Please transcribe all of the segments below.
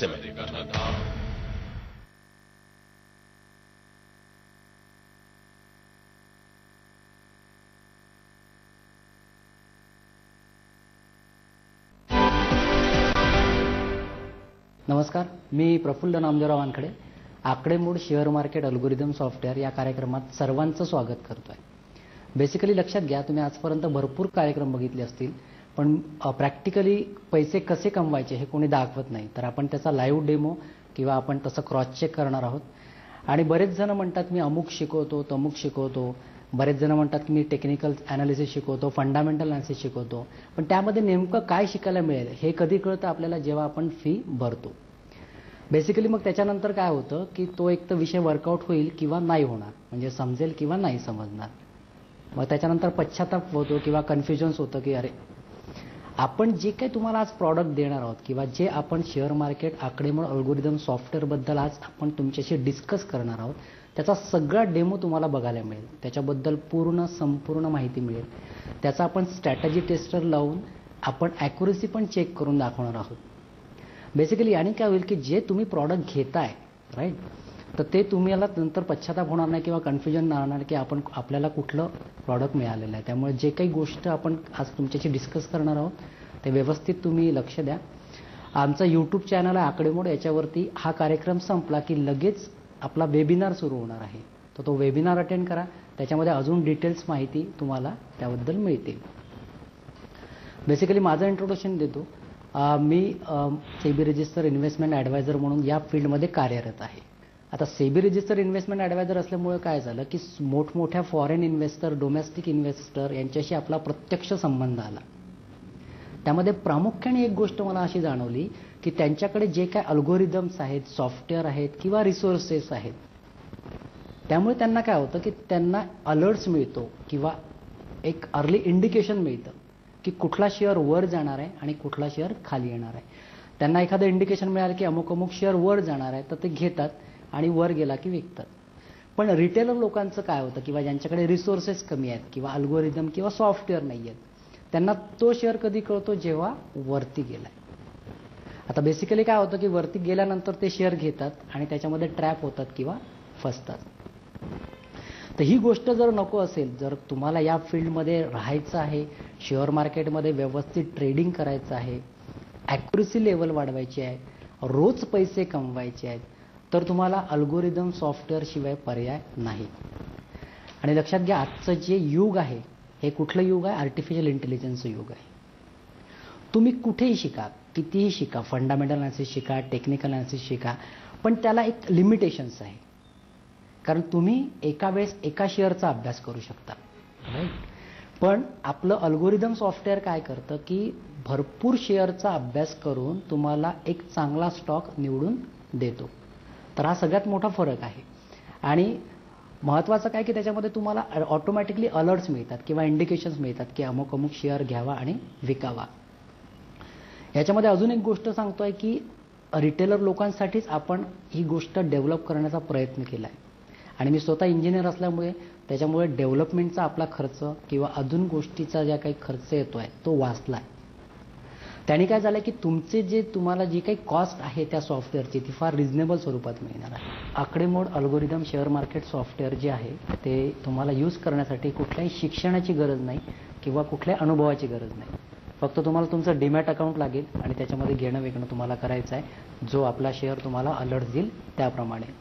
रहस्यमय। नमस्कार, मी प्रफुल्ल नामदेवराव वानखडे आकडेमोड शेअर मार्केट अल्गोरिदम सॉफ्टवेअर या कार्यक्रमात सर्वांचं स्वागत करतोय। बेसिकली लक्षात घ्या, तुम्ही आजपर्यंत भरपूर कार्यक्रम बघितले असतील, पण प्रॅक्टिकली पैसे कसे कमवायचे हे कोणी दाखवत नाही। तर आपण त्याचा लाईव्ह डेमो किंवा आपण तसं क्रॉस चेक करणार आहोत। आणि बरेच जण म्हणतात मी अमुक शिकवतो, तमुक शिकवतो, बरेच जण म्हणतात की मी टेक्निकल ॲनालिसिस शिकवतो, फंडामेंटल ॲनालिसिस शिकवतो, पण त्यामध्ये नेमकं काय शिकायला मिळेल हे कधी कळतं आपल्याला जेव्हा आपण फी भरतो। बेसिकली मग त्याच्यानंतर काय होतं की तो एक तर विषय वर्कआउट होईल किंवा नाही होणार, म्हणजे समजेल किंवा नाही समजणार। मग त्याच्यानंतर पश्चाताप होतो किंवा कन्फ्युजन्स होतं की अरे आपण जे काही तुम्हाला आज प्रॉडक्ट देणार आहोत किंवा जे आपण शेअर मार्केट आकडेमोड अल्गोरिदम सॉफ्टवेअरबद्दल आज आपण तुमच्याशी डिस्कस करणार आहोत, त्याचा सगळा डेमो तुम्हाला बघायला मिळेल, त्याच्याबद्दल संपूर्ण माहिती मिळेल, त्याचा आपण स्ट्रॅटेजी टेस्टर लावून आपण ॲक्युरेसी पण चेक करून दाखवणार आहोत। बेसिकली याने काय होईल की जे तुम्ही प्रॉडक्ट घेताय राईट, तर ते तुम्हाला नंतर पश्चाताप होणार नाही किंवा कन्फ्युजन नाही की आपल्याला कुठलं प्रॉडक्ट मिळालेलं आहे। त्यामुळे जे काही गोष्ट आपण आज तुमच्याशी डिस्कस करणार आहोत ते व्यवस्थित तुम्ही लक्ष द्या। आमचा यूट्यूब चॅनल आहे आकडेमोड, याच्यावरती हा कार्यक्रम संपला की लगेच आपला वेबिनार सुरू होणार आहे, तर तो वेबिनार अटेंड करा, त्याच्यामध्ये अजून डिटेल्स माहिती तुम्हाला त्याबद्दल मिळते। बेसिकली माझं इंट्रोडक्शन देतो। मी सेबी रजिस्टर इन्व्हेस्टमेंट ॲडवायझर म्हणून या फील्डमध्ये कार्यरत आहे। आता सेबी रजिस्टर इन्व्हेस्टमेंट ॲडवायझर असल्यामुळे काय झालं की मोठमोठ्या फॉरेन इन्व्हेस्टर, डोमेस्टिक इन्व्हेस्टर यांच्याशी आपला प्रत्यक्ष संबंध आला। त्यामध्ये प्रामुख्याने एक गोष्ट मला अशी जाणवली की त्यांच्याकडे जे काय अल्गोरिदम्स आहेत, सॉफ्टवेअर आहेत किंवा रिसोर्सेस आहेत, त्यामुळे त्यांना काय होतं की त्यांना अलर्ट्स मिळतो किंवा एक अर्ली इंडिकेशन मिळतं की कुठला शेअर वर जाणार आहे आणि कुठला शेअर खाली येणार आहे। त्यांना एखादं इंडिकेशन मिळालं की अमुक अमुक शेअर वर जाणार आहे, तर ते घेतात आणि वर गेला की विकतात। पण रिटेलर लोकांचं काय होतं किंवा ज्यांच्याकडे रिसोर्सेस कमी आहेत किंवा अल्गोरिदम किंवा सॉफ्टवेअर नाही आहेत, त्यांना तो शेअर कधी कळतो जेव्हा वरती गेलाय। आता बेसिकली काय होतं की वरती गेल्यानंतर ते शेअर घेतात आणि त्याच्यामध्ये ट्रॅप होतात किंवा फसतात। तर ही गोष्ट जर नको असेल, जर तुम्हाला या फील्डमध्ये राहायचं आहे, शेअर मार्केटमध्ये व्यवस्थित ट्रेडिंग करायचं आहे, ॲक्युरेसी लेवल वाढवायची आहे, रोज पैसे कमवायचे आहेत, तर तुम्हाला अल्गोरिदम सॉफ्टवेअर शिवाय पर्याय नाही। आणि लक्षात घ्या, आजचं जे युग आहे हे कुठलं युग आहे? आर्टिफिशियल इंटेलिजन्सचं युग आहे। तुम्ही कुठेही शिका, कितीही शिका, फंडामेंटल ॲनालिसिस शिका, टेक्निकल ॲनालिसिस शिका, पण त्याला एक लिमिटेशन्स आहे। कारण तुम्ही एका वेळेस एका शेअरचा अभ्यास करू शकता राईट, पण आपलं अल्गोरिदम सॉफ्टवेअर काय करतं की भरपूर शेअरचा अभ्यास करून तुम्हाला एक चांगला स्टॉक निवडून देतो। तर हा सगळ्यात मोठा फरक आहे। आणि महत्त्वाचं काय की त्याच्यामध्ये तुम्हाला ऑटोमॅटिकली अलर्ट्स मिळतात किंवा इंडिकेशन्स मिळतात की अमुक अमुक शेअर घ्यावा आणि विकावा। याच्यामध्ये अजून एक गोष्ट सांगतोय की रिटेलर लोकांसाठीच आपण ही गोष्ट डेव्हलप करण्याचा प्रयत्न केला आहे। आणि मी स्वतः इंजिनियर असल्यामुळे त्याच्यामुळे डेव्हलपमेंटचा आपला खर्च किंवा अजून गोष्टीचा ज्या काही खर्च येतोय तो वाचला आहे। त्याने काय झालं की तुम्हाला जी काही कॉस्ट आहे त्या सॉफ्टवेअरची ती फार रिझनेबल स्वरूपात मिळणार आहे। आकडेमोड अल्गोरिदम शेअर मार्केट सॉफ्टवेअर जे आहे ते तुम्हाला यूज करण्यासाठी कुठल्याही शिक्षणाची गरज नाही किंवा कुठल्याही अनुभवाची गरज नाही। फक्त तुम्हाला तुमचं डीमॅट अकाउंट लागेल आणि त्याच्यामध्ये घेणं विकणं तुम्हाला करायचं आहे, जो आपला शेअर तुम्हाला अलर्ट देईल त्याप्रमाणे।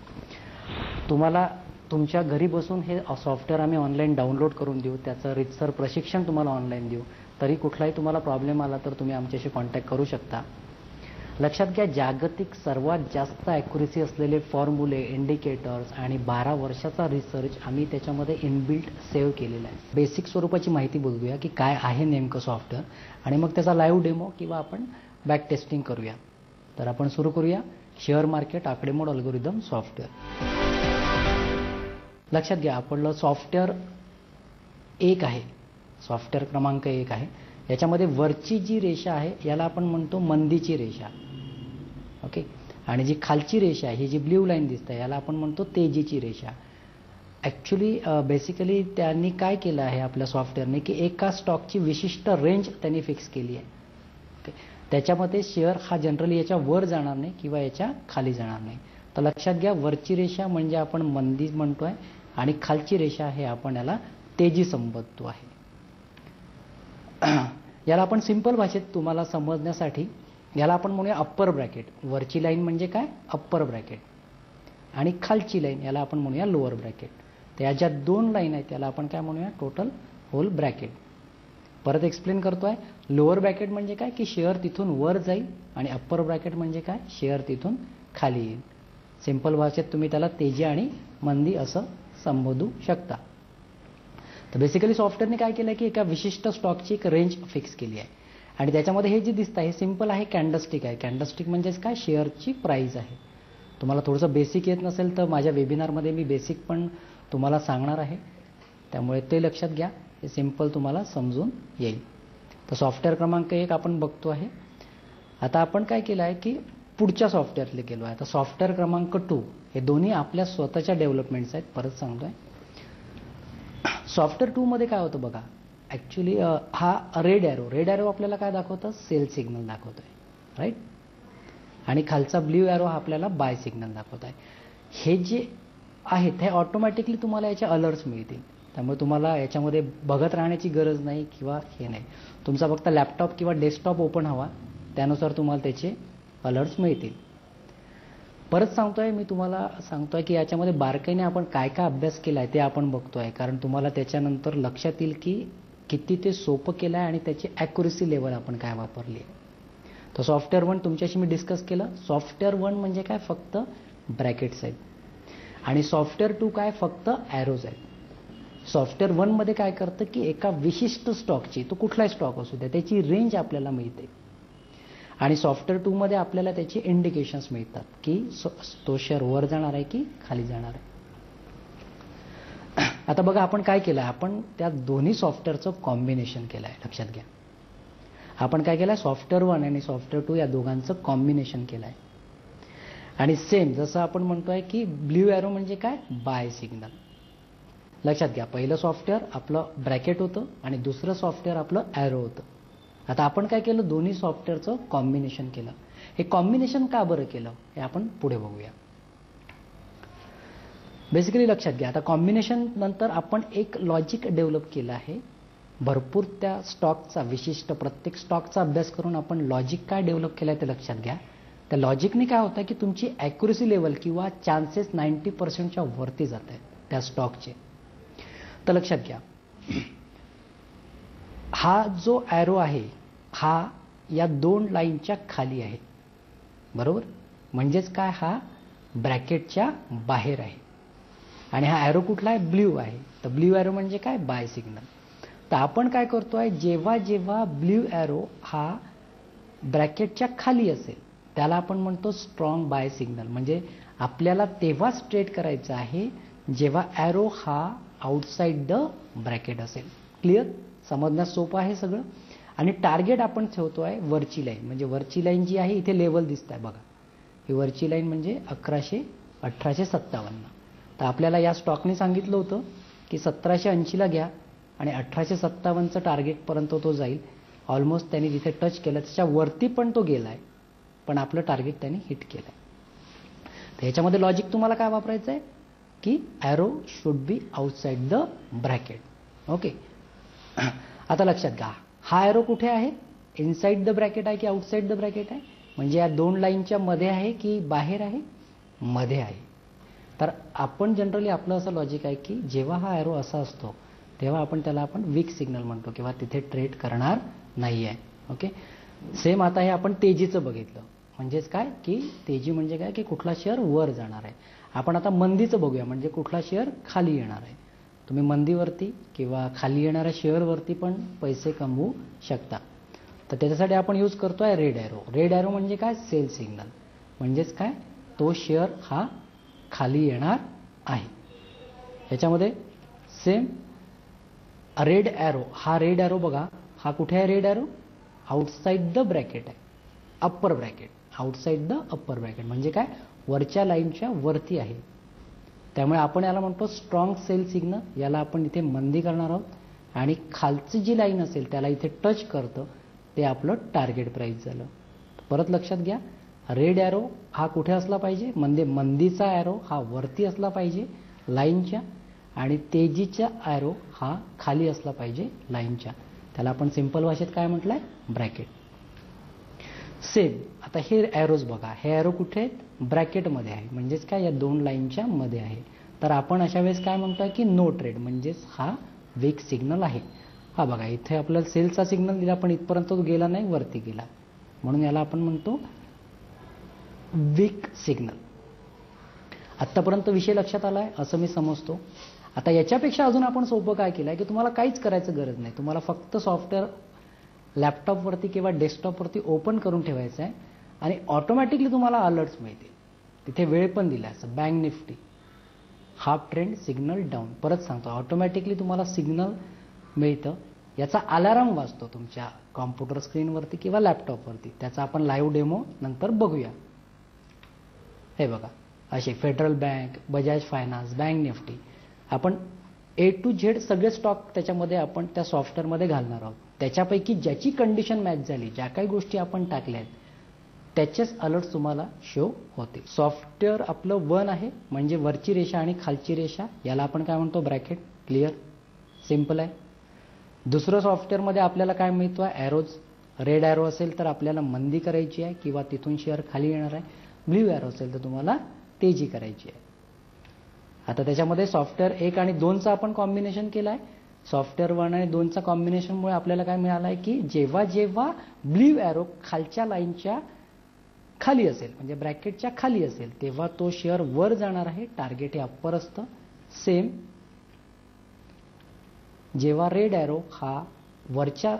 तुम्हाला तुमच्या घरी बसून हे सॉफ्टवेअर आम्ही ऑनलाईन डाउनलोड करून देऊ, त्याचं रितसर प्रशिक्षण तुम्हाला ऑनलाईन देऊ। तरी कुठलाही तुम्हाला प्रॉब्लेम आला तर तुम्ही आमच्याशी कॉन्टॅक्ट करू शकता। लक्षात घ्या, जागतिक सर्वात जास्त ॲक्युरेसी असलेले फॉर्म्युले, इंडिकेटर्स आणि 12 वर्षाचा रिसर्च आम्ही त्याच्यामध्ये इनबिल्ट सेव्ह केलेला आहे। बेसिक स्वरूपाची माहिती बघूया की काय आहे नेमकं सॉफ्टवेअर, आणि मग त्याचा लाईव्ह डेमो किंवा आपण बॅक टेस्टिंग करूया। तर आपण सुरू करूया शेअर मार्केट आकडेमोड अल्गोरिदम सॉफ्टवेअर। लक्षात घ्या, आपलं सॉफ्टवेअर 1 आहे, सॉफ्टवेअर क्रमांक 1 आहे। याच्यामध्ये वरची जी रेषा आहे याला आपण म्हणतो मंदीची रेषा, ओके, आणि जी खालची रेषा आहे ही जी ब्ल्यू लाईन दिसते याला आपण म्हणतो तेजीची रेषा। ॲक्च्युली बेसिकली त्यांनी काय केलं आहे आपल्या सॉफ्टवेअरने की एका स्टॉकची विशिष्ट रेंज त्यांनी फिक्स केली आहे, ओके। त्याच्यामध्ये शेअर हा जनरली याच्या वर जाणार नाही किंवा याच्या खाली जाणार नाही. तर लक्षात घ्या, वरची रेषा म्हणजे आपण मंदी म्हणतोय आणि खालची रेषा हे आपण याला तेजी संबोधतो आहे. याला आपण सिंपल भाषेत तुम्हाला समजण्यासाठी याला आपण म्हणूया अप्पर ब्रॅकेट. वरची लाईन म्हणजे काय, अप्पर ब्रॅकेट, आणि खालची लाईन याला आपण म्हणूया लोअर ब्रॅकेट. तर या ज्या दोन लाईन आहेत त्याला आपण काय म्हणूया, टोटल होल ब्रॅकेट. परत एक्सप्लेन करतोय, लोअर ब्रॅकेट म्हणजे काय की शेअर तिथून वर जाईल आणि अप्पर ब्रॅकेट म्हणजे काय, शेअर तिथून खाली येईल. सिंपल भाषेत तुम्ही त्याला तेजी आणि मंदी असं संबोधू शकता. तर बेसिकली सॉफ्टवेअरने काय केलं की एका विशिष्ट स्टॉकची एक रेंज फिक्स केली आहे आणि त्याच्यामध्ये हे जे दिसतं हे सिंपल आहे, कॅन्डलस्टिक आहे. कॅन्डलस्टिक म्हणजेच काय, शेअरची प्राइस आहे. तुम्हाला थोडंसं बेसिक येत नसेल तर माझ्या वेबिनारमध्ये मी बेसिक पण तुम्हाला सांगणार आहे, त्यामुळे ते लक्षात घ्या, हे सिंपल तुम्हाला समजून येईल. तर सॉफ्टवेअर क्रमांक 1 आपण बघतो आहे. आता आपण काय केलं आहे की पुढच्या सॉफ्टवेअरला गेलो आहे. आता सॉफ्टवेअर क्रमांक 2 हे दोन्ही आपल्या स्वतःच्या डेव्हलपमेंट्स आहेत. परत सांगतोय, सॉफ्टवेअर 2 मध्ये काय होतं बघा, ॲक्च्युली हा रेड ॲरो आपल्याला काय दाखवतं, सेल सिग्नल दाखवतोय, राईट. आणि खालचा ब्ल्यू ॲरो हा आपल्याला बाय सिग्नल दाखवत आहे. हे जे आहेत हे ऑटोमॅटिकली तुम्हाला याचे अलर्ट्स मिळतील. त्यामुळे तुम्हाला याच्यामध्ये बघत राहण्याची गरज नाही किंवा हे नाही. तुमचा फक्त लॅपटॉप किंवा डेस्कटॉप ओपन हवा, त्यानुसार तुम्हाला त्याचे अलर्ट्स मिळतील. परत सांगतोय, मी तुम्हाला सांगतोय की याच्यामध्ये बारकाईने आपण काय काय अभ्यास केला आहे ते आपण बघतोय, कारण तुम्हाला त्याच्यानंतर लक्षात येईल की किती ते सोपं केलं आहे आणि त्याची ॲक्युरेसी लेवल आपण काय वापरली आहे. तर सॉफ्टवेअर 1 तुमच्याशी मी डिस्कस केलं. सॉफ्टवेअर 1 म्हणजे काय, फक्त ब्रॅकेट्स आहेत आणि सॉफ्टवेअर 2 काय, फक्त ॲरोज आहेत. सॉफ्टवेअर 1 मध्ये काय करतं की एका विशिष्ट स्टॉकची, तो कुठलाही स्टॉक असू द्या, त्याची रेंज आपल्याला मिळते आणि सॉफ्टवेअर 2 मध्ये आपल्याला त्याची इंडिकेशन्स मिळतात की तो शेअर वर जाणार आहे की खाली जाणार आहे. आता बघा आपण काय केलं, आपण त्या दोन्ही सॉफ्टवेअरचं कॉम्बिनेशन केलं आहे. लक्षात घ्या, आपण काय केलं, सॉफ्टवेअर 1 आणि सॉफ्टवेअर 2 या दोघांचं कॉम्बिनेशन केलं आहे. आणि सेम जसं आपण म्हणतोय की ब्ल्यू ॲरो म्हणजे काय, बाय सिग्नल. लक्षात घ्या, पहिलं सॉफ्टवेअर आपलं ब्रॅकेट होतं आणि दुसरं सॉफ्टवेअर आपलं ॲरो होतं. आता आपण काय केलं, दोन्ही सॉफ्टवेअरचं कॉम्बिनेशन केलं. हे कॉम्बिनेशन का बरं केलं हे आपण पुढे बघूया. बेसिकली लक्षात घ्या, आता कॉम्बिनेशन नंतर आपण एक लॉजिक डेव्हलप केलं आहे. भरपूर त्या स्टॉकचा, विशिष्ट प्रत्येक स्टॉकचा अभ्यास करून आपण लॉजिक काय डेव्हलप केलं आहे ते लक्षात घ्या. त्या लॉजिकने काय होतं की तुमची ॲक्युरेसी लेवल किंवा चान्सेस 90% वरती जात आहेत त्या स्टॉकचे. तर लक्षात घ्या, हा जो ॲरो आहे हा या दोन लाईनच्या खाली आहे, बरोबर. म्हणजेच काय, हा ब्रॅकेटच्या बाहेर आहे आणि हा ॲरो कुठला आहे, ब्ल्यू आहे. तर ब्ल्यू ॲरो म्हणजे काय, बाय सिग्नल. तर आपण काय करतोय, जेव्हा जेव्हा ब्ल्यू ॲरो हा ब्रॅकेटच्या खाली असेल त्याला आपण म्हणतो स्ट्रॉंग बाय सिग्नल. म्हणजे आपल्याला तेव्हाच ट्रेड करायचं आहे जेव्हा ॲरो हा आउटसाइड द ब्रॅकेट असेल. क्लिअर, समजण्यास सोपं आहे सगळं. आणि टार्गेट आपण ठेवतोय वरची लाईन, म्हणजे वरची लाईन जी आहे इथे लेवल दिसत आहे बघा, ही वरची लाईन म्हणजे 1857. तर आपल्याला या स्टॉकने सांगितलं होतं की 1780ला घ्या आणि 1857चं टार्गेटपर्यंत तो जाईल. ऑलमोस्ट त्यांनी जिथे टच केलं त्याच्या वरती पण तो गेलाय, पण आपलं टार्गेट त्यांनी हिट केलंय. तर ह्याच्यामध्ये लॉजिक तुम्हाला काय वापरायचं आहे की arrow should be outside the bracket. Okay, आता लक्षात घ्या, हा ॲरो कुठे आहे, इनसाइड द ब्रॅकेट आहे की आउटसाइड द ब्रॅकेट आहे, म्हणजे या दोन लाईनच्या मध्ये आहे की बाहेर आहे, मध्ये आहे. तर आपण जनरली आपलं असं लॉजिक आहे की जेव्हा हा ॲरो असा असतो तेव्हा आपण त्याला वीक सिग्नल म्हणतो किंवा तिथे ट्रेड करणार नाही आहे. ओके, सेम आता हे आपण तेजीचं बघितलं. म्हणजेच काय की तेजी म्हणजे काय की कुठला शेअर वर जाणार आहे. आपण आता मंदीचं बघूया, म्हणजे कुठला शेअर खाली येणार आहे. तुम्ही मंदीवरती किंवा खाली येणाऱ्या शेअरवरती पण पैसे कमवू शकता. तर त्याच्यासाठी आपण यूज करतोय रेड ॲरो. रेड ॲरो म्हणजे काय, सेल सिग्नल. म्हणजेच काय, तो शेअर हा खाली येणार आहे. याच्यामध्ये सेम रेड ॲरो, हा रेड ॲरो बघा, हा कुठे आहे red arrow, outside the bracket आहे, upper bracket, outside the upper bracket म्हणजे काय, वरच्या लाईनच्या वरती आहे. त्यामुळे आपण याला म्हणतो स्ट्रॉंग सेल सिग्नल. याला आपण इथे मंदी करणार आहोत आणि खालची जी लाईन असेल त्याला इथे टच करतं, ते आपलं टार्गेट प्राइस झालं. परत लक्षात घ्या, रेड ॲरो हा कुठे असला पाहिजे, म्हणजे मंदीचा ॲरो हा वरती असला पाहिजे लाईनच्या, आणि तेजीचा ॲरो हा खाली असला पाहिजे लाईनच्या. त्याला आपण सिंपल भाषेत काय म्हटलंय, ब्रॅकेट. सेम आता हे ॲरोज बघा, हे ॲरो कुठे आहेत, ब्रॅकेटमध्ये आहे, म्हणजेच काय या दोन लाईनच्या मध्ये आहे. तर आपण अशा वेळेस काय म्हणतोय की नो ट्रेड, म्हणजेच हा वीक सिग्नल आहे. हा बघा, इथे आपल्याला सेलचा सिग्नल दिला पण इथपर्यंत तो गेला नाही, वरती गेला, म्हणून याला आपण म्हणतो वीक सिग्नल. आत्तापर्यंत विषय लक्षात आलाय असं मी समजतो. आता याच्यापेक्षा अजून आपण सोपं काय केलंय की तुम्हाला काहीच करायचं गरज नाही, तुम्हाला फक्त सॉफ्टवेअर लॅपटॉपवरती किंवा डेस्कटॉपवरती ओपन करून ठेवायचं आहे आणि ऑटोमॅटिकली तुम्हाला अलर्ट्स मिळतील. तिथे वेळ पण दिला असं, bank Nifty half trend signal down. परत सांगतो, ऑटोमॅटिकली तुम्हाला सिग्नल मिळतं, याचा अलार्म वाजतो तुमच्या कॉम्प्युटर स्क्रीनवरती किंवा लॅपटॉपवरती. त्याचा आपण लाईव्ह डेमो नंतर बघूया. हे बघा, असे federal bank, Bajaj finance, bank Nifty, आपण A to Z सगळे स्टॉक त्याच्यामध्ये आपण त्या सॉफ्टवेअरमध्ये घालणार आहोत. त्याच्यापैकी ज्याची कंडिशन मॅच झाली, ज्या काही गोष्टी आपण टाकल्यात त्याचेच अलर्ट तुम्हाला शो होते. सॉफ्टवेअर आपलं 1 आहे, म्हणजे वरची रेषा आणि खालची रेषा, याला आपण काय म्हणतो, ब्रॅकेट. क्लिअर, सिंपल आहे. दुसरं सॉफ्टवेअरमध्ये आपल्याला काय मिळतो, ॲरोज. रेड ॲरो असेल तर आपल्याला मंदी करायची आहे किंवा तिथून शेअर खाली येणार आहे, ब्ल्यू ॲरो असेल तर तुम्हाला तेजी करायची आहे. आता त्याच्यामध्ये सॉफ्टवेअर 1 आणि 2चा आपण कॉम्बिनेशन केलं आहे. सॉफ्टवेअर 1 आणि 2चा कॉम्बिनेशनमुळे आपल्याला काय मिळालं आहे की जेव्हा जेव्हा ब्ल्यू ॲरो खालच्या लाईनच्या खाली असेल, म्हणजे ब्रॅकेटच्या खाली असेल, तेव्हा तो शेअर वर जाणार आहे, टार्गेट हे अप्पर असतं. सेम जेव्हा रेड ॲरो हा वरच्या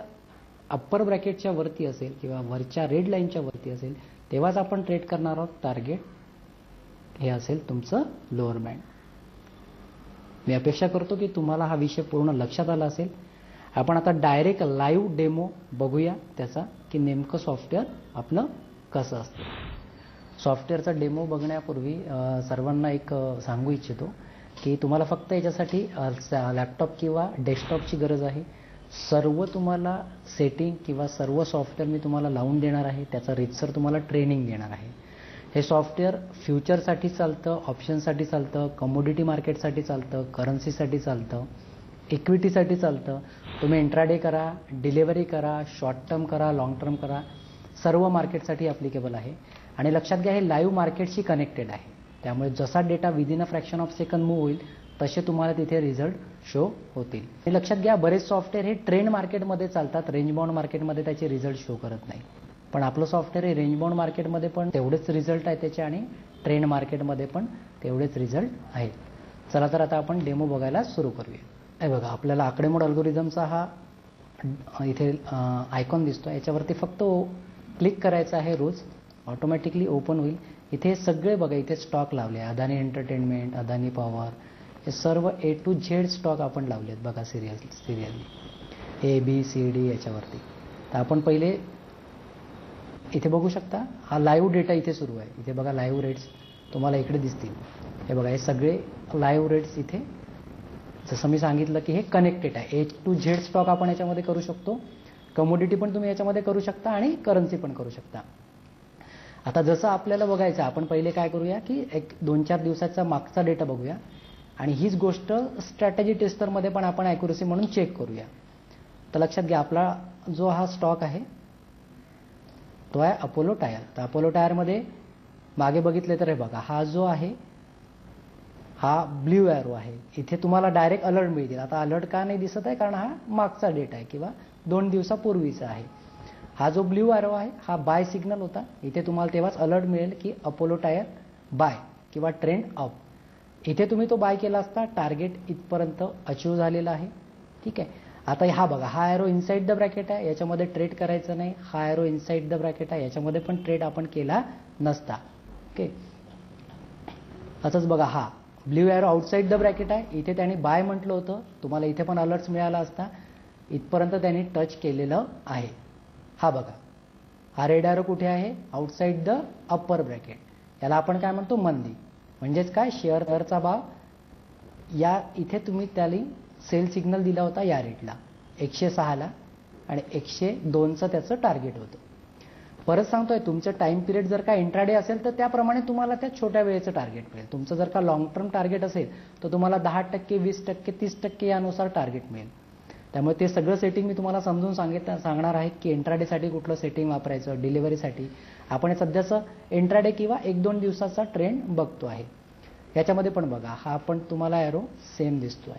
अप्पर ब्रॅकेटच्या वरती असेल किंवा वरच्या रेड लाईनच्या वरती असेल, तेव्हाच आपण ट्रेड करणार आहोत. टार्गेट हे असेल तुमचं लोअर बँड. मी अपेक्षा करतो की तुम्हाला हा विषय पूर्ण लक्षात आला असेल. आपण आता डायरेक्ट लाईव्ह डेमो बघूया त्याचा, की नेमकं सॉफ्टवेअर आपलं कसं असतं. सॉफ्टवेअरचा डेमो बघण्यापूर्वी सर्वांना एक सांगू इच्छितो की तुम्हाला फक्त याच्यासाठी लॅपटॉप किंवा डेस्कटॉपची गरज आहे. सर्व तुम्हाला सेटिंग किंवा सर्व सॉफ्टवेअर मी तुम्हाला लावून देणार आहे, त्याचा रीतसर तुम्हाला ट्रेनिंग देणार आहे. हे सॉफ्टवेअर फ्युचरसाठी चालतं, ऑप्शनसाठी चालतं, कमोडिटी मार्केटसाठी चालतं, करन्सीसाठी चालतं, इक्विटीसाठी चालतं. तुम्ही इंट्राडे करा, डिलिव्हरी करा, शॉर्ट टर्म करा, लॉंग टर्म करा, सर्व मार्केटसाठी ॲप्लिकेबल आहे. आणि लक्षात घ्या, हे लाईव्ह मार्केटशी कनेक्टेड आहे, त्यामुळे जसा data within a fraction of second move होईल तसे तुम्हाला तिथे रिझल्ट शो होतील. आणि लक्षात घ्या, बरेच सॉफ्टवेअर हे ट्रेंड मार्केटमध्ये चालतात, रेंज बाउंड मार्केटमध्ये त्याचे रिझल्ट शो करत नाही. पण आपलं सॉफ्टवेअर हे रेंज बाउंड मार्केटमध्ये पण तेवढेच रिझल्ट आहे त्याचे आणि ट्रेंड मार्केटमध्ये पण तेवढेच रिझल्ट आहेत. चला तर आता आपण डेमो बघायला सुरू करूया. हे बघा, आपल्याला आकडेमोड अल्गोरिदमचा हा इथे आयकॉन दिसतो, याच्यावरती फक्त क्लिक करायचं आहे. रोज ऑटोमॅटिकली ओपन होईल. इथे सगळे बघा, इथे स्टॉक लावले, अदानी एंटरटेनमेंट, अदानी पॉवर, हे सर्व A to Z स्टॉक आपण लावलेत बघा, सिरियली ABCD याच्यावरती. तर आपण पहिले इथे बघू शकता, हा लाईव्ह डेटा इथे सुरू आहे. इथे बघा लाईव्ह रेट्स तुम्हाला इकडे दिसतील. हे बघा, हे सगळे लाईव्ह रेट्स इथे, जसं मी सांगितलं की हे कनेक्टेड आहे. A to Z स्टॉक आपण याच्यामध्ये करू शकतो, कमोडिटी पण तुम्ही याच्यामध्ये करू शकता आणि करन्सी पण करू शकता. आता जसं आपल्याला बघायचं, आपण पहिले काय करूया की एक 2-4 दिवसाचा मागचा डेटा बघूया आणि हीच गोष्ट स्ट्रॅटेजी टेस्टरमध्ये पण आपण ॲक्युरसी म्हणून चेक करूया. तर लक्षात घ्या, आपला जो हा स्टॉक आहे तो आहे अपोलो टायर. तर अपोलो टायरमध्ये मागे बघितले तर हे बघा, हा जो आहे हा ब्ल्यू ॲरो आहे. इथे तुम्हाला डायरेक्ट अलर्ट मिळतील. आता अलर्ट का नाही दिसत आहे, कारण हा मागचा डेटा आहे किंवा 2 दिवसापूर्वीचा आहे. हा जो ब्ल्यू ॲरो आहे हा बाय सिग्नल होता. इथे तुम्हाला तेव्हाच अलर्ट मिळेल की अपोलो टायर बाय किंवा ट्रेंड अप. इथे तुम्ही तो बाय केला असता, टार्गेट इथपर्यंत अचीव झालेला आहे. ठीक आहे. आता हा बघा, हा ॲरो इनसाइड द ब्रॅकेट आहे, याच्यामध्ये ट्रेड करायचं नाही. हा ॲरो इनसाइड द ब्रॅकेट आहे, याच्यामध्ये पण ट्रेड आपण केला नसता. ओके. असंच बघा, हा blue arrow outside the bracket आहे, इथे त्यांनी बाय म्हटलं होतं, तुम्हाला इथे पण अलर्ट्स मिळाला असता. इथपर्यंत त्यांनी टच केलेलं आहे. हा बघा, हा रेड ॲरो कुठे आहे, आउटसाइड द अप्पर ब्रॅकेट. याला आपण काय म्हणतो, मंदी. म्हणजेच काय, शेअरचा भाव या इथे तुम्ही त्याला सेल सिग्नल दिला होता या रेटला 106 ला आणि 102चं त्याचं टार्गेट होतं. परत सांगतोय, तुमचं टाइम पिरियड जर का इंट्राडे असेल तर त्याप्रमाणे तुम्हाला त्या छोट्या वेळेचं टार्गेट मिळेल. तुमचं जर का लॉंग टर्म टार्गेट असेल तर तुम्हाला 10%, 20%, 30% यानुसार टार्गेट मिळेल. त्यामुळे ते सगळं सेटिंग मी तुम्हाला समजून सांगणार आहे की इंट्राडेसाठी कुठलं सेटिंग वापरायचं, डिलिव्हरीसाठी. आपण सध्याचं इंट्राडे किंवा 1-2 दिवसाचा ट्रेंड बघतो आहे. याच्यामध्ये पण बघा, हा पण तुम्हाला एरो सेम दिसतोय.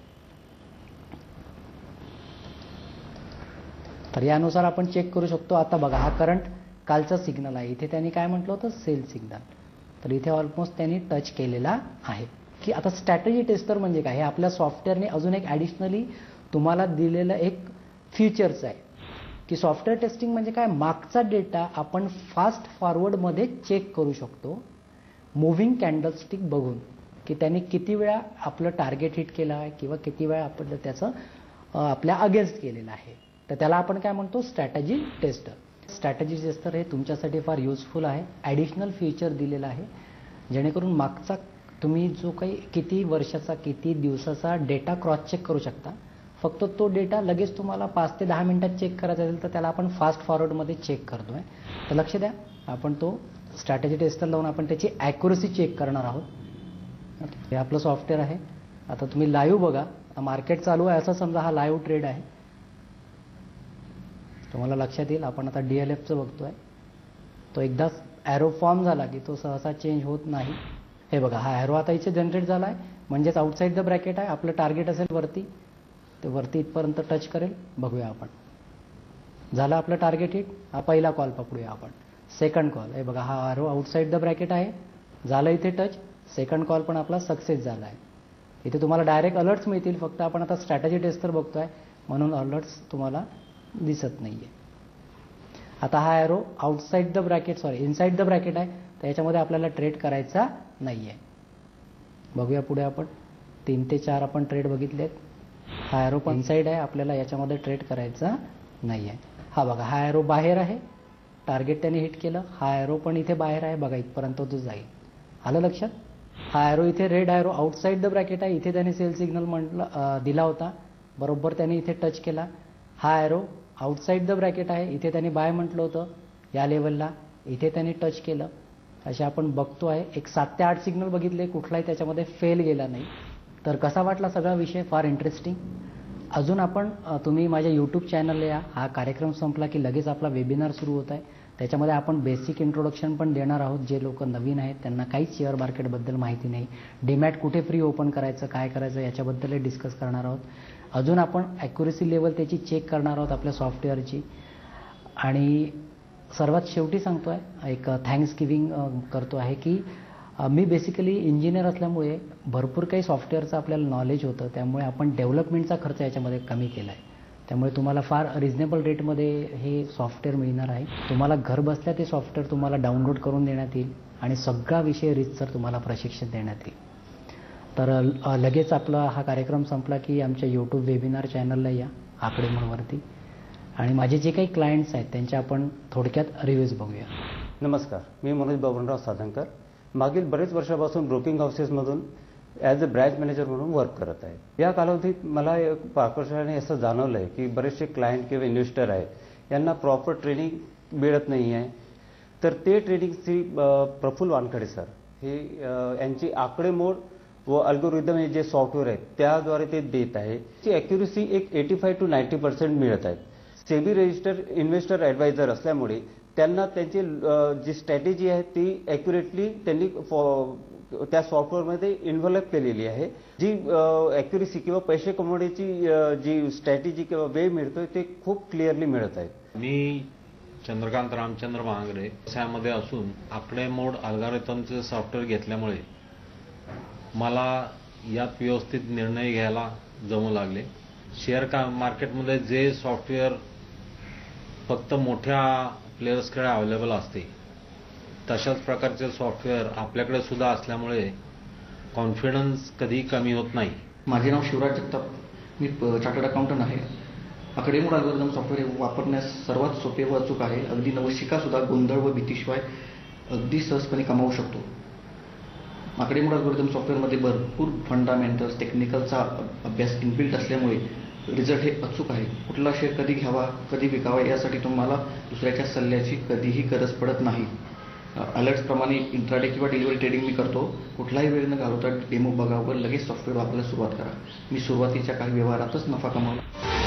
तर यानुसार आपण चेक करू शकतो. आता बघा, हा करंट कालचा सिग्नल आहे. इथे त्यांनी काय म्हटलं होतं, सेल सिग्नल. तर इथे ऑलमोस्ट त्यांनी टच केलेला आहे. की आता स्ट्रॅटेजी टेस्टर म्हणजे काय, हे आपल्या सॉफ्टवेअरने अजून एक ॲडिशनली तुम्हाला दिलेलं एक फीचर्स आहे. की सॉफ्टवेअर टेस्टिंग म्हणजे काय, मागचा डेटा आपण फास्ट फॉरवर्डमध्ये चेक करू शकतो मुव्हिंग कॅन्डलस्टिक बघून, की त्यांनी किती वेळा आपलं टार्गेट हिट केलं आहे किंवा किती वेळा आपण त्याचं आपल्या अगेन्स्ट केलेलं आहे. तर त्याला आपण काय म्हणतो, स्ट्रॅटेजी टेस्टर. स्ट्रॅटेजी टेस्टर हे तुमच्यासाठी फार युजफुल आहे. ॲडिशनल फीचर दिलेलं आहे जेणेकरून मागचा तुम्ही जो काही किती वर्षाचा, किती दिवसाचा डेटा क्रॉस चेक करू शकता. फक्त तो डेटा लगेच तुम्हाला 5 ते 10 मिनिटात चेक करायचा असेल तर त्याला आपण फास्ट फॉरवर्डमध्ये चेक करतोय. तर लक्ष द्या, आपण तो स्ट्रॅटेजी टेस्टर लावून आपण त्याची ॲक्युरसी चेक करणार आहोत. हे आपलं सॉफ्टवेअर आहे. आता तुम्ही लाईव्ह बघा, मार्केट चालू आहे असं समजा, हा लाईव्ह ट्रेड आहे. तुम्हाला लक्षात येईल, आपण आता DLFचं बघतोय. तो एकदा ॲरो फॉर्म झाला की तो सहसा चेंज होत नाही. हे बघा, हा ॲरो आता इथे जनरेट झाला आहे, म्हणजेच आउटसाईड द ब्रॅकेट आहे. आपलं टार्गेट असेल वरती, ते वरती इथपर्यंत टच करेल. बघूया आपण, झालं आपलं टार्गेट हिट. हा पहिला कॉल पकडूया आपण, सेकंड कॉल. हे बघा, हा ॲरो आउटसाईड द ब्रॅकेट आहे, झालं इथे टच. सेकंड कॉल पण आपला सक्सेस झाला आहे. इथे तुम्हाला डायरेक्ट अलर्ट्स मिळतील, फक्त आपण आता स्ट्रॅटेजी टेस्टर बघतोय म्हणून अलर्ट्स तुम्हाला दिसत नाहीये. आता हा arrow outside the bracket, inside the bracket आहे, तर याच्यामध्ये आपल्याला ट्रेड करायचा नाहीये. बघूया पुढे आपण 3 ते 4 आपण ट्रेड बघितलेत. हा ॲरो पण इनसाइड आहे, आपल्याला याच्यामध्ये ट्रेड करायचा नाहीये. हा बघा, हा ॲरो बाहेर आहे, टार्गेट त्याने हिट केलं. हा ॲरो पण इथे बाहेर आहे, बघा इथपर्यंत तो जाईल. आलं लक्षात. हा ॲरो इथे red arrow outside the bracket आहे, इथे त्याने सेल सिग्नल दिला होता, बरोबर त्याने इथे टच केला. हा ॲरो आउटसाइड द ब्रॅकेट आहे, इथे त्यांनी बाय म्हटलं होतं या लेवलला, इथे त्यांनी टच केलं. असे आपण बघतो आहे. एक 7 ते 8 सिग्नल बघितले, कुठलाही त्याच्यामध्ये फेल गेला नाही. तर कसा वाटला सगळा विषय, फार इंटरेस्टिंग. अजून आपण तुम्ही माझ्या यूट्यूब चॅनलला या. हा कार्यक्रम संपला की लगेच आपला वेबिनार सुरू होत आहे. त्याच्यामध्ये आपण बेसिक इंट्रोडक्शन पण देणार आहोत. जे लोक नवीन आहेत त्यांना काहीच शेअर मार्केटबद्दल माहिती नाही, डीमॅट कुठे फ्री ओपन करायचं, काय करायचं याच्याबद्दलही डिस्कस करणार आहोत. अजून आपण ॲक्युरेसी लेवल त्याची चेक करणार आहोत आपल्या सॉफ्टवेअरची. आणि सर्वात शेवटी सांगतोय, एक थँक्स गिव्हिंग करतो आहे की मी बेसिकली इंजिनियर असल्यामुळे भरपूर काही सॉफ्टवेअरचं आपल्याला नॉलेज होतं, त्यामुळे आपण डेव्हलपमेंटचा खर्च याच्यामध्ये कमी केला आहे. त्यामुळे तुम्हाला फार रिझनेबल रेटमध्ये हे सॉफ्टवेअर मिळणार आहे. तुम्हाला घर बसल्या ते सॉफ्टवेअर तुम्हाला डाउनलोड करून देण्यात येईल आणि सगळा विषय रितसर तुम्हाला प्रशिक्षण देण्यात येईल. तर लगेच आपला हा कार्यक्रम संपला की आमच्या यूट्यूब वेबिनार चॅनलला या, आकडेमोडवरती. आणि माझे जे काही क्लायंट्स आहेत त्यांचे आपण थोडक्यात रिव्ह्यूज बघूया. नमस्कार, मी मनोज बाबुराव साधनकर. मागील बरेच वर्षापासून ब्रोकिंग हाऊसेसमधून ॲज अ ब्रँच मॅनेजर म्हणून वर्क करत आहे. या कालावधीत मला आकर्षणाने असं जाणवलं आहे की बरेचसे क्लायंट किंवा इन्व्हेस्टर आहेत यांना प्रॉपर ट्रेनिंग मिळत नाही आहे. तर ते ट्रेनिंगची प्रफुल्ल वानखडे सर हे यांची आकडेमोड व अल्गोरिदम जे सॉफ्टवेअर आहेत त्याद्वारे ते देत आहे. ची ॲक्युरेसी एक 85 to 90% मिळत आहेत. सेबी रजिस्टर इन्व्हेस्टर ॲडवायझर असल्यामुळे त्यांना त्यांची जी स्ट्रॅटेजी आहे ती ॲक्युरेटली त्यांनी त्या सॉफ्टवेअरमध्ये इन्व्हॉल्व केलेली आहे. जी ॲक्युरेसी किंवा पैसे कमवण्याची जी स्ट्रॅटेजी किंवा वे मिळतोय ते खूप क्लिअरली मिळत आहे. मी चंद्रकांत रामचंद्र महागडे व्यवसायामध्ये असून आकडेमोड अल्गोरिदमचे सॉफ्टवेअर घेतल्यामुळे मला यात व्यवस्थित निर्णय घ्यायला जमू लागले. शेअर मार्केटमध्ये जे सॉफ्टवेअर फक्त मोठ्या प्लेयर्सकडे अवेलेबल असते तशाच प्रकारचे सॉफ्टवेअर आपल्याकडे सुद्धा असल्यामुळे कॉन्फिडन्स कधी कमी होत नाही. माझे नाव शिवराज जगताप, मी चार्टर्ड अकाउंटंट आहे. आकडेमोड अल्गोरिदम सॉफ्टवेअर वापरण्यास सर्वात सोपे व अचूक आहे. अगदी नवशिका सुद्धा गोंधळ व भीतीशिवाय अगदी सहजपणे कमावू शकतो. आकडेमोड अल्गोरिदम सॉफ्टवेअरमध्ये भरपूर फंडामेंटल्स टेक्निकलचा अभ्यास इनबिल्ट असल्यामुळे रिझल्ट हे अचूक आहे. कुठला शेअर कधी घ्यावा, कधी विकावा यासाठी तुम्हाला दुसऱ्याच्या सल्ल्याची कधीही गरज पडत नाही. अलर्ट्सप्रमाणे इंट्राडे किंवा डिलिव्हरी ट्रेडिंग मी करतो. कुठलाही वेळ न घालवता डेमो बघा व लगेच सॉफ्टवेअर वापरायला सुरुवात करा. मी सुरुवातीच्या काही व्यवहारातच नफा कमावला.